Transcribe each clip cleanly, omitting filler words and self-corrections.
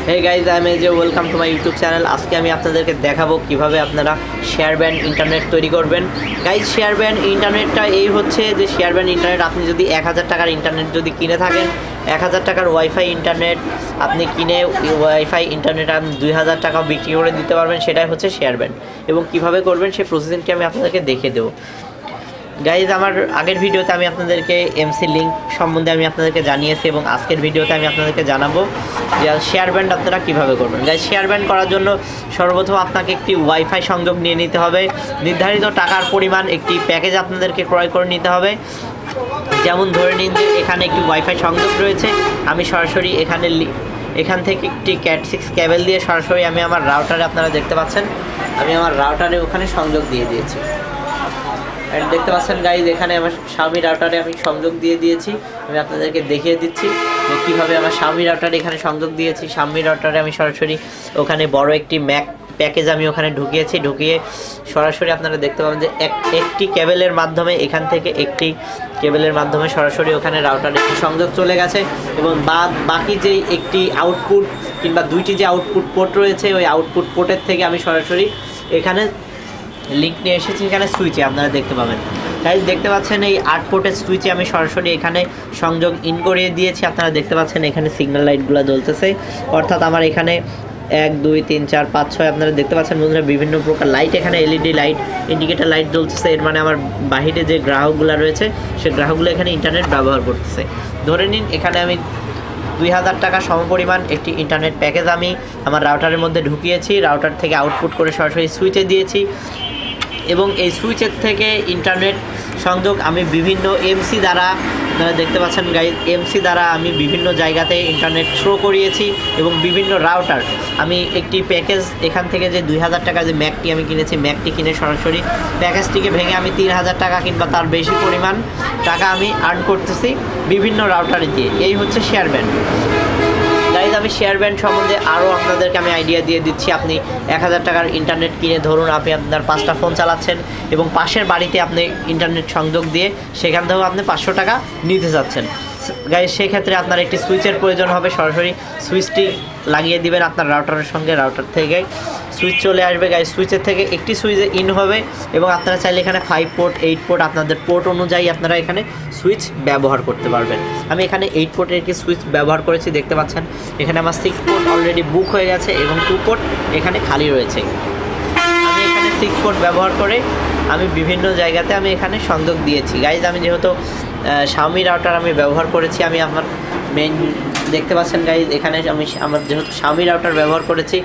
Hey guys I am AJ welcome to my YouTube channel. आज के আপনাদেরকে দেখাবো কিভাবে আপনারা শেয়ার ব্যান্ড ইন্টারনেট তৈরি করবেন। গাইজ শেয়ার ব্যান্ড ইন্টারনেটটা এই হচ্ছে যে শেয়ার ব্যান্ড ইন্টারনেট আপনি যদি 1000 টাকার ইন্টারনেট যদি কিনে থাকেন, 1000 টাকার ওয়াইফাই ইন্টারনেট আপনি কিনে ওয়াইফাই ইন্টারনেট আপনি 2000 টাকা বিক্রি করে দিতে পারবেন, সেটাই হচ্ছে শেয়ার ব্যান্ড। এবং কিভাবে করবেন সেই প্রসেসিংটি আমি আপনাদেরকে দেখিয়ে দেবো। গাইজ আমার আগের ভিডিওতে আমি আপনাদেরকে এমসি লিঙ্ক সম্বন্ধে আমি আপনাদেরকে জানিয়েছি এবং আজকের ভিডিওতে আমি আপনাদেরকে জানাবো যে শেয়ার ব্যান্ড আপনারা কীভাবে করবেন। গাইজ শেয়ার ব্যান্ড করার জন্য সর্বপ্রথম আপনাকে একটি ওয়াইফাই সংযোগ নিয়ে নিতে হবে। নির্ধারিত টাকার পরিমাণ একটি প্যাকেজ আপনাদেরকে ক্রয় করে নিতে হবে। যেমন ধরে নিন যে এখানে একটি ওয়াইফাই সংযোগ রয়েছে, আমি সরাসরি এখান থেকে একটি ক্যাট 6 কেবল দিয়ে সরাসরি আমি আমার রাউটারে, আপনারা দেখতে পাচ্ছেন আমি আমার রাউটারে ওখানে সংযোগ দিয়ে দিয়েছি। দেখতে পাচ্ছেন গাইজ এখানে আমার Xiaomi রাউটারে আমি সংযোগ দিয়ে দিয়েছি। আমি আপনাদেরকে দেখিয়ে দিচ্ছি যে কীভাবে আমার Xiaomi রাউটারে এখানে সংযোগ দিয়েছি। Xiaomi রাউটারে আমি সরাসরি ওখানে বড় একটি ম্যাক প্যাকেজ আমি ওখানে ঢুকিয়ে সরাসরি আপনারা দেখতে পাবেন যে একটি কেবলের মাধ্যমে এখান থেকে একটি কেবলের মাধ্যমে সরাসরি ওখানে রাউটারে সংযোগ চলে গেছে এবং বাকি যেই একটি আউটপুট কিংবা দুইটি যে আউটপুট পোর্ট রয়েছে ওই আউটপুট পোর্টের থেকে আমি সরাসরি এখানে লিঙ্ক নিয়ে এসেছি। এখানে সুইচে আপনারা দেখতে পাবেন গাইজ, দেখতে পাচ্ছেন এই 8 পোর্টের সুইচে আমি সরাসরি এখানে সংযোগ ইন করিয়ে দিয়েছি। আপনারা দেখতে পাচ্ছেন এখানে সিগন্যাল লাইটগুলো জ্বলতেছে, অর্থাৎ আমার এখানে 1 2 3 4 5 6 আপনারা দেখতে পাচ্ছেন বন্ধুরা বিভিন্ন প্রকার লাইট, এখানে এলইডি লাইট, ইন্ডিকেটর লাইট জ্বলতেছে। এর মানে আমার বাহিরে যে গ্রাহকগুলো রয়েছে সেই গ্রাহকগুলো এখানে ইন্টারনেট ব্যবহার করতেছে। ধরে নিন এখানে আমি 2000 টাকা সমপরিমাণ একটি ইন্টারনেট প্যাকেজ আমি আমার রাউটারের মধ্যে ঢুকিয়েছি। রাউটার থেকে আউটপুট করে সরাসরি সুইচে দিয়েছি এবং এই সুইচের থেকে ইন্টারনেট সংযোগ আমি বিভিন্ন এমসি দ্বারা, আপনারা দেখতে পাচ্ছেন গাইজ, এমসি দ্বারা আমি বিভিন্ন জায়গাতে ইন্টারনেট থ্রো করিয়েছি এবং বিভিন্ন রাউটার আমি একটি প্যাকেজ এখান থেকে যে 2000 টাকা যে ম্যাকটি আমি কিনেছি, ম্যাকটি কিনে সরাসরি প্যাকেজটিকে ভেঙে আমি 3000 টাকা কিংবা তার বেশি পরিমাণ টাকা আমি আর্ন করতেছি বিভিন্ন রাউটারে দিয়ে। এই হচ্ছে শেয়ার ব্যান্ড। গাইজ আমি শেয়ার ব্যান্ড সম্বন্ধে আরও আপনাদেরকে আমি আইডিয়া দিয়ে দিচ্ছি। আপনি 1000 টাকার ইন্টারনেট কিনে ধরুন আপনি আপনার 5টা ফোন চালাচ্ছেন এবং পাশের বাড়িতে আপনি ইন্টারনেট সংযোগ দিয়ে সেখান থেকেও আপনি 500 টাকা নিতে চাচ্ছেন। গাইজ সেক্ষেত্রে আপনার একটি সুইচের প্রয়োজন হবে। সরাসরি সুইচটি লাগিয়ে দিবেন আপনার রাউটারের সঙ্গে, রাউটার থেকে সুইচ চলে আসবে। গাইজ সুইচের থেকে একটি সুইচে ইন হবে এবং আপনারা চাইলে এখানে 5 পোর্ট 8 পোর্ট আপনাদের পোর্ট অনুযায়ী আপনারা এখানে সুইচ ব্যবহার করতে পারবেন। আমি এখানে 8 পোর্টের একটি সুইচ ব্যবহার করেছি, দেখতে পাচ্ছেন এখানে আমার 6 পোর্ট অলরেডি বুক হয়ে গেছে এবং 2 পোর্ট এখানে খালি রয়েছে। আমি এখানে 6 পোর্ট ব্যবহার করে আমি বিভিন্ন জায়গাতে আমি এখানে সংযোগ দিয়েছি। গাইজ আমি যেহেতু Xiaomi রাউটার আমি ব্যবহার করেছি, আমি আমার মেইন দেখতে পাচ্ছেন গাইজ এখানে আমি আমার যেহেতু Xiaomi রাউটার ব্যবহার করেছি,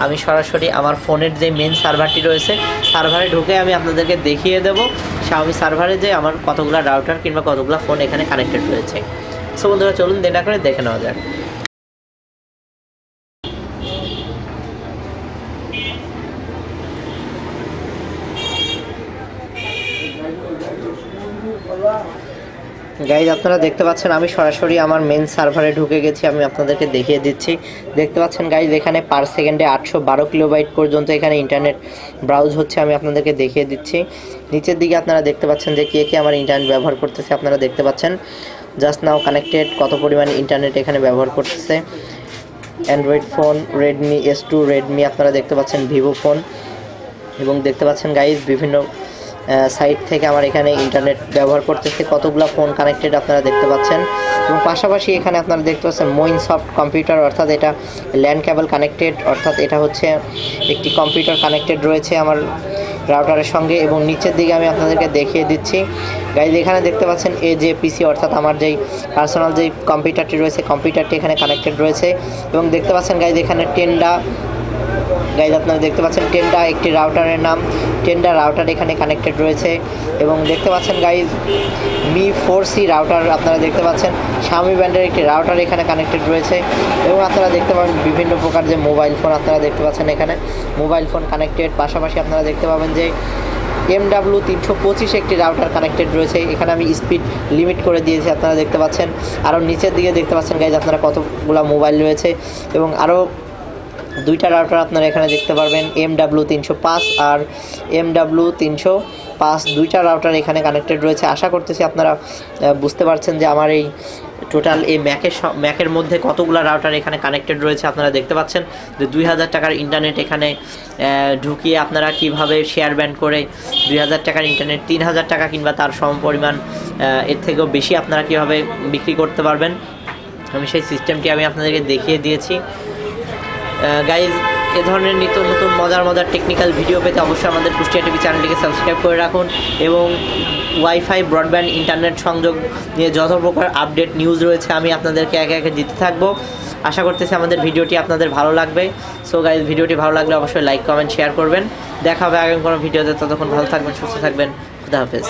আমি সরাসরি আমার ফোনের যে মেন সার্ভারটি রয়েছে সার্ভারে ঢুকে আমি আপনাদেরকে দেখিয়ে দেবো Xiaomi সার্ভারে যে আমার কতগুলো রাউটার কিংবা কতগুলো ফোন এখানে কানেক্টেড রয়েছে। সো বন্ধুরা চলুন দেরি না করে দেখে নেওয়া যাক। গাইজ আপনারা দেখতে পাচ্ছেন আমি সরাসরি আমার মেন সার্ভারে ঢুকে গেছি, আমি আপনাদেরকে দেখিয়ে দিচ্ছি। দেখতে পাচ্ছেন গাইজ এখানে পার সেকেন্ডে 812 কিলোবাইট পর্যন্ত এখানে ইন্টারনেট ব্রাউজ হচ্ছে, আমি আপনাদেরকে দেখিয়ে দিচ্ছি। নিচের দিকে আপনারা দেখতে পাচ্ছেন যে কে আমার ইন্টারনেট ব্যবহার করতেছে, আপনারা দেখতে পাচ্ছেন জাস্ট নাও কানেক্টেড কত পরিমাণে ইন্টারনেট এখানে ব্যবহার করতেছে। Android phone Redmi S2, Redmi আপনারা দেখতে পাচ্ছেন ভিভো ফোন এবং দেখতে পাচ্ছেন গাইজ বিভিন্ন সাইট থেকে আমার এখানে ইন্টারনেট ব্যবহার করতেছে কতগুলো ফোন কানেক্টেড আপনারা দেখতে পাচ্ছেন। এবং পাশাপাশি এখানে আপনারা দেখতে পাচ্ছেন মোইনসফট কম্পিউটার, অর্থাৎ এটা ল্যান কেবল কানেক্টেড, অর্থাৎ এটা হচ্ছে একটি কম্পিউটার কানেক্টেড রয়েছে আমার রাউটারের সঙ্গে। এবং নিচের দিকে আমি আপনাদেরকে দেখিয়ে দিচ্ছি গাইজ এখানে দেখতে পাচ্ছেন AJPC, অর্থাৎ আমার যেই পার্সোনাল যেই কম্পিউটারটি রয়েছে কম্পিউটারটি এখানে কানেক্টেড রয়েছে। এবং দেখতে পাচ্ছেন গাইজ এখানে টেন্ডা, গাইজ আপনারা দেখতে পাচ্ছেন টেন্ডা একটি রাউটারের নাম, টেন্ডা রাউটার এখানে কানেক্টেড রয়েছে। এবং দেখতে পাচ্ছেন গাইজ Mi 4C রাউটার আপনারা দেখতে পাচ্ছেন Xiaomi ব্র্যান্ডের একটি রাউটার এখানে কানেক্টেড রয়েছে। এবং আপনারা দেখতে পাবেন বিভিন্ন প্রকার যে মোবাইল ফোন আপনারা দেখতে পাচ্ছেন এখানে মোবাইল ফোন কানেক্টেড। পাশাপাশি আপনারা দেখতে পাবেন যে MW325 একটি রাউটার কানেক্টেড রয়েছে, এখানে আমি স্পিড লিমিট করে দিয়েছি আপনারা দেখতে পাচ্ছেন। আরও নিচের দিকে দেখতে পাচ্ছেন গাইজ আপনারা কতগুলো মোবাইল রয়েছে এবং আরও 2টা রাউটার আপনারা এখানে দেখতে পারবেন MW305 আর MW305 2টা রাউটার এখানে কানেক্টেড রয়েছে। আশা করতেছি আপনারা বুঝতে পারছেন যে আমার এই টোটাল এই ম্যাকের মধ্যে কতগুলো রাউটার এখানে কানেক্টেড রয়েছে। আপনারা দেখতে পাচ্ছেন যে 2000 টাকার ইন্টারনেট এখানে ঢুকিয়ে আপনারা কিভাবে শেয়ার ব্যান্ড করে 2000 টাকার ইন্টারনেট 3000 টাকা কিংবা তার সমপরিমাণ এর থেকেও বেশি আপনারা কীভাবে বিক্রি করতে পারবেন, আমি সেই সিস্টেমটি আমি আপনাদেরকে দেখিয়ে দিয়েছি। গাইজ, এ ধরনের নিত্য নতুন মজার টেকনিক্যাল ভিডিও পেতে অবশ্যই আমাদের কুষ্টিয়া টিভি চ্যানেলটিকে সাবস্ক্রাইব করে রাখুন এবং ওয়াইফাই ব্রডব্যান্ড ইন্টারনেট সংযোগ নিয়ে যত প্রকার আপডেট নিউজ রয়েছে আমি আপনাদেরকে একে একে দিতে থাকবো। আশা করতেছি আমাদের ভিডিওটি আপনাদের ভালো লাগবে। সো গাইজ, ভিডিওটি ভালো লাগলে অবশ্যই লাইক কমেন্ট শেয়ার করবেন। দেখা হবে আগামী কোনো ভিডিওতে। ততক্ষণ ভালো থাকবেন, সুস্থ থাকবেন। খুদা হাফেজ।